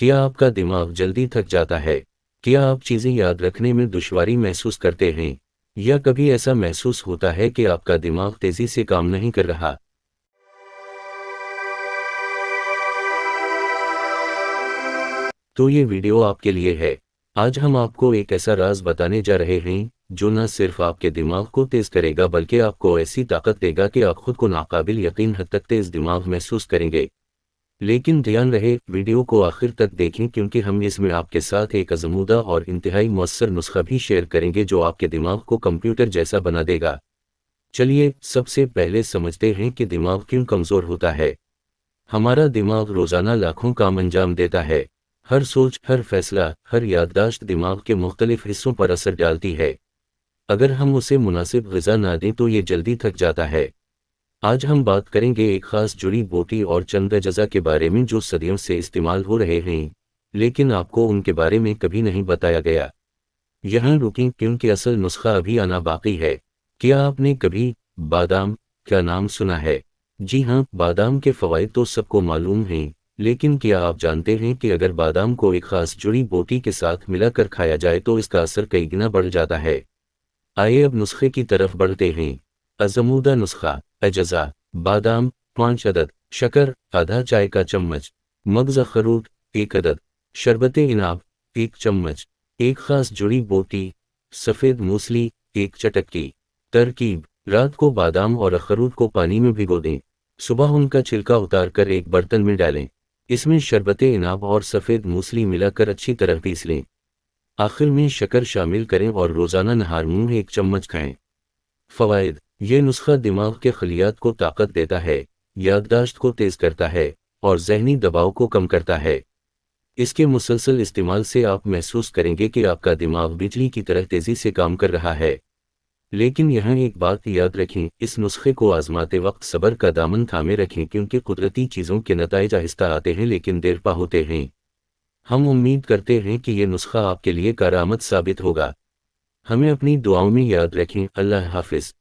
क्या आपका दिमाग जल्दी थक जाता है? क्या आप चीज़ें याद रखने में दुश्वारी महसूस करते हैं? या कभी ऐसा महसूस होता है कि आपका दिमाग तेज़ी से काम नहीं कर रहा? तो ये वीडियो आपके लिए है। आज हम आपको एक ऐसा राज बताने जा रहे हैं जो न सिर्फ आपके दिमाग को तेज़ करेगा बल्कि आपको ऐसी ताकत देगा कि आप खुद को नाकाबिल यकीन हद तक तेज़ दिमाग महसूस करेंगे। लेकिन ध्यान रहे, वीडियो को आखिर तक देखें क्योंकि हम इसमें आपके साथ एक आज़मूदा और इंतहाई मौसर नुस्खा भी शेयर करेंगे जो आपके दिमाग को कंप्यूटर जैसा बना देगा। चलिए सबसे पहले समझते हैं कि दिमाग क्यों कमज़ोर होता है। हमारा दिमाग रोज़ाना लाखों काम अंजाम देता है। हर सोच, हर फैसला, हर याददाश्त दिमाग के मुख्तलिफ हिस्सों पर असर डालती है। अगर हम उसे मुनासिब ग़िज़ा ना दें तो ये जल्दी थक जाता है। आज हम बात करेंगे एक खास जुड़ी बूटी और चंद अज़ा के बारे में जो सदियों से इस्तेमाल हो रहे हैं, लेकिन आपको उनके बारे में कभी नहीं बताया गया। यहाँ रुकें क्योंकि असल नुस्खा अभी आना बाकी है। क्या आपने कभी बादाम का नाम सुना है? जी हाँ, बादाम के फ़वाइद तो सबको मालूम हैं, लेकिन क्या आप जानते हैं कि अगर बादाम को एक खास जुड़ी बूटी के साथ मिलाकर खाया जाए तो इसका असर कई गुना बढ़ जाता है। आइए अब नुस्खे की तरफ बढ़ते हैं। अज़मूदा नुस्खा। अजज़ा: बादाम 5 अदद, शक्कर आधा चाय का चम्मच, मगज़ अखरोट 1 अदद, शरबत इनाब 1 चम्मच, एक खास जुड़ी बूटी सफ़ेद मूसली 1 चटक्की। तरकीब: रात को बादाम और अखरोट को पानी में भिगो दें। सुबह उनका छिलका उतारकर एक बर्तन में डालें। इसमें शरबत इनाब और सफ़ेद मूसली मिलाकर अच्छी तरह पीस लें। आखिर में शक्कर शामिल करें और रोज़ाना नहार मुंह 1 चम्मच खाएं। फ़वाइद: ये नुस्खा दिमाग के खलियात को ताकत देता है, याददाश्त को तेज़ करता है और ज़हनी दबाव को कम करता है। इसके मुसलसल इस्तेमाल से आप महसूस करेंगे कि आपका दिमाग बिजली की तरह तेज़ी से काम कर रहा है। लेकिन यहाँ एक बात याद रखें, इस नुस्खे को आजमाते वक्त सब्र का दामन थामे रखें क्योंकि कुदरती चीज़ों के नताइज आहिस्ता आते हैं लेकिन देरपा होते हैं। हम उम्मीद करते हैं कि ये नुस्खा आपके लिए कारआमद साबित होगा। हमें अपनी दुआओं में याद रखें। अल्लाह हाफ़िज़।